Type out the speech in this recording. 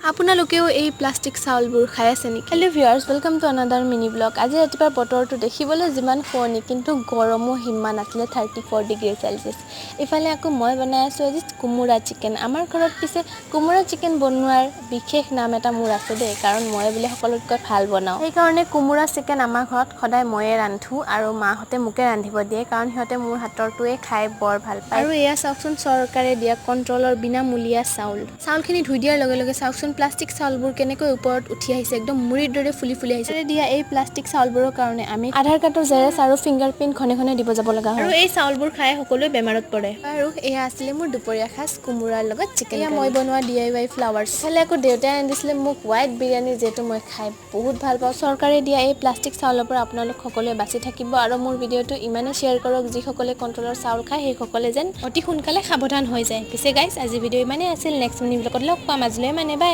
আপোনালোকেও এই প্লাষ্টিক চাউলবোৰ খাই আছে নেকি? Hello' viewers, welcome to another mini blog. আজি ৰাতিপুৱাৰ বতৰটো দেখিবলৈ যিমান শুৱনি, কিন্তু গৰমো সিমান আছিলে 34 ডিগ্ৰী চেলচিয়াছ। ইফালে আকৌ মই বনাই আছোঁ আজি কোমোৰা চিকেন। আমাৰ ঘৰত পিছে কোমোৰা চিকেন বনোৱাৰ বিশেষ নাম এটা মোৰ আছে দেই, কাৰণ মই বোলে সকলোতকৈ ভাল বনাওঁ। সেইকাৰণে কোমোৰা চিকেন আমাৰ ঘৰত সদায় ময়ে ৰান্ধোঁ আৰু মাহঁতে মোকে ৰান্ধিব দিয়ে, কাৰণ সিহঁতে মোৰ হাতৰটোৱে খাই বৰ ভাল পায়। আৰু এয়া চাওকচোন, চৰকাৰে দিয়া কণ্ট্ৰলৰ বিনামূলীয়া চাউলখিনি ধুই দিয়াৰ লগে লগে চাওকচোন প্লাষ্টিক চাউলবোৰ কেনেকৈ ওপৰত উঠি আহিছে, একদম মুড়িৰ দৰে ফুলি ফুলি আহিছে। দিয়া এই প্লাষ্টিক চাউলবোৰৰ কাৰণে আমি আধাৰ কাৰ্ডৰ জেৰেক্স আৰু ফিংগাৰপ্ৰিণ্ট ঘনে ঘনে দিব যাব লগা হয়। আৰু এই চাউলবোৰ খাই সকলোৱে বেমাৰত পৰে। আৰু এয়া আছিলে মোৰ দুপৰীয়া সাজ কোমোৰাৰ লগত চিকেন। এয়া মই বনোৱা DIY ফ্লাৱাৰ্ছ। ইফালে আকৌ দেউতাই আনিছিলে মোক হোৱাইট বিৰিয়ানী, যিহেতু মই খাই বহুত ভাল পাওঁ। চৰকাৰে দিয়া এই প্লাষ্টিক চাউলৰ পৰা আপোনালোক সকলোৱে বাচি থাকিব আৰু মোৰ ভিডিঅ'টো ইমানেই শ্বেয়াৰ কৰক, যিসকলে কণ্ট্ৰলৰ চাউল খায় সেইসকলে যেন অতি সোনকালে সাৱধান হৈ যায়। পিছে গাইছ, আজি ভিডিঅ' ইমানেই আছিল। নেক্সট মিনি ব্লগত লগ পাম। আজিলৈ মানে বাই।